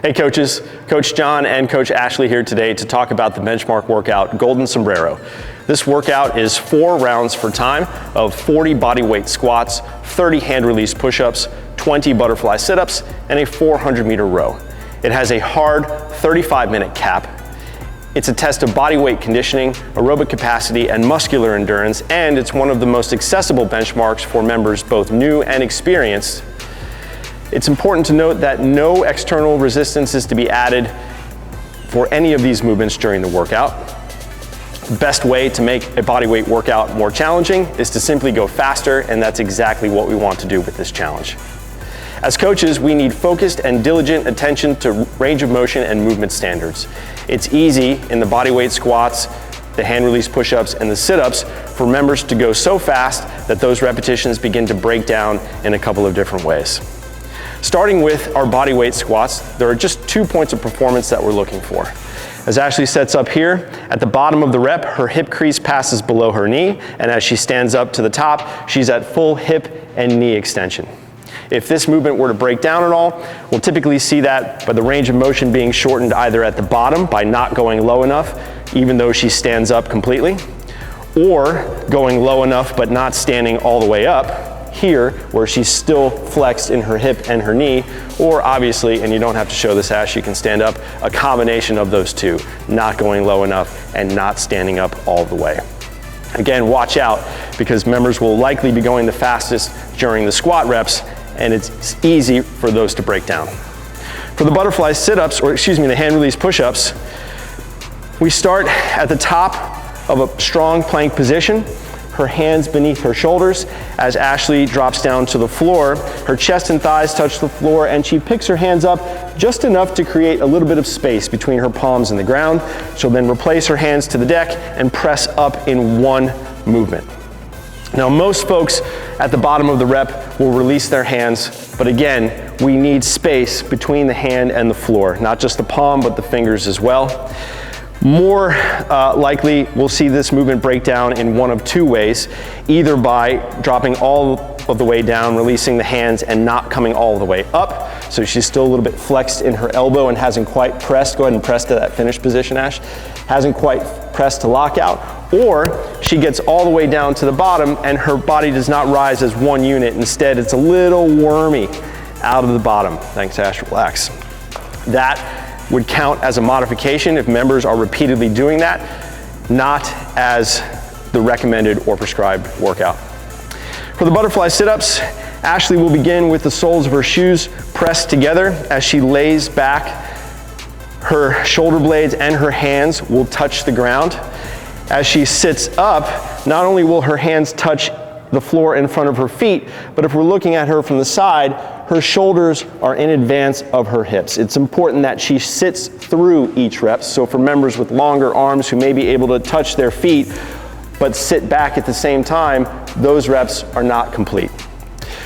Hey coaches, Coach John and Coach Ashley here today to talk about the benchmark workout, Golden Sombrero. This workout is 4 rounds for time of 40 body weight squats, 30 hand release push-ups, 20 butterfly sit-ups, and a 400-meter row. It has a hard 35-minute cap. It's a test of body weight conditioning, aerobic capacity, and muscular endurance, and it's one of the most accessible benchmarks for members both new and experienced. It's important to note that no external resistance is to be added for any of these movements during the workout. The best way to make a body weight workout more challenging is to simply go faster, and that's exactly what we want to do with this challenge. As coaches, we need focused and diligent attention to range of motion and movement standards. It's easy in the body weight squats, the hand release push-ups, and the sit-ups for members to go so fast that those repetitions begin to break down in a couple of different ways. Starting with our body weight squats, there are just 2 points of performance that we're looking for. As Ashley sets up here, at the bottom of the rep, her hip crease passes below her knee, and as she stands up to the top, she's at full hip and knee extension. If this movement were to break down at all, we'll typically see that by the range of motion being shortened either at the bottom by not going low enough, even though she stands up completely, or going low enough but not standing all the way up, here, where she's still flexed in her hip and her knee, or obviously, and you don't have to show this, Ash, you can stand up, a combination of those two, not going low enough and not standing up all the way. Again, watch out, because members will likely be going the fastest during the squat reps, and it's easy for those to break down. For the butterfly sit-ups, or excuse me, the hand release push-ups, we start at the top of a strong plank position, her hands beneath her shoulders. As Ashley drops down to the floor, her chest and thighs touch the floor, and she picks her hands up just enough to create a little bit of space between her palms and the ground. She'll then replace her hands to the deck and press up in one movement. Now, most folks at the bottom of the rep will release their hands, but again, we need space between the hand and the floor, not just the palm, but the fingers as well. More likely, we'll see this movement break down in one of 2 ways, either by dropping all of the way down, releasing the hands and not coming all the way up. So she's still a little bit flexed in her elbow and hasn't quite pressed. Go ahead and press to that finish position, Ash. Hasn't quite pressed to lockout. Or she gets all the way down to the bottom and her body does not rise as one unit. Instead, it's a little wormy out of the bottom. Thanks, Ash, relax. That would count as a modification if members are repeatedly doing that, not as the recommended or prescribed workout. For the butterfly sit-ups, Ashley will begin with the soles of her shoes pressed together as she lays back. Her shoulder blades and her hands will touch the ground. As she sits up, not only will her hands touch the floor in front of her feet, but if we're looking at her from the side, her shoulders are in advance of her hips. It's important that she sits through each rep. So for members with longer arms who may be able to touch their feet but sit back at the same time, those reps are not complete.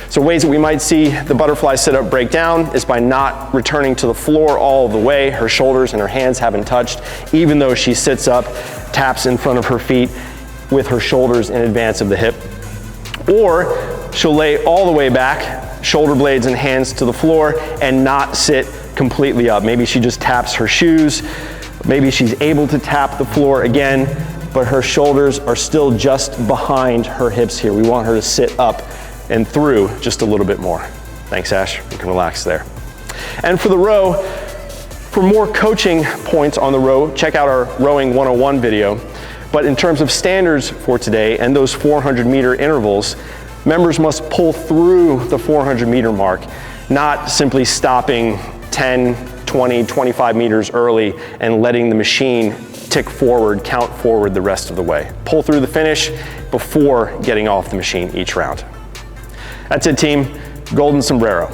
So ways that we might see the butterfly sit-up break down is by not returning to the floor all the way. Her shoulders and her hands haven't touched, even though she sits up, taps in front of her feet with her shoulders in advance of the hip. Or she'll lay all the way back, shoulder blades and hands to the floor, and not sit completely up. Maybe she just taps her shoes. Maybe she's able to tap the floor again, but her shoulders are still just behind her hips here. We want her to sit up and through just a little bit more. Thanks, Ash. You can relax there. And for the row, for more coaching points on the row, check out our Rowing 101 video. But in terms of standards for today and those 400-meter intervals, members must pull through the 400-meter mark, not simply stopping 10, 20, 25 meters early and letting the machine tick forward, count forward the rest of the way. Pull through the finish before getting off the machine each round. That's it, team. Golden Sombrero.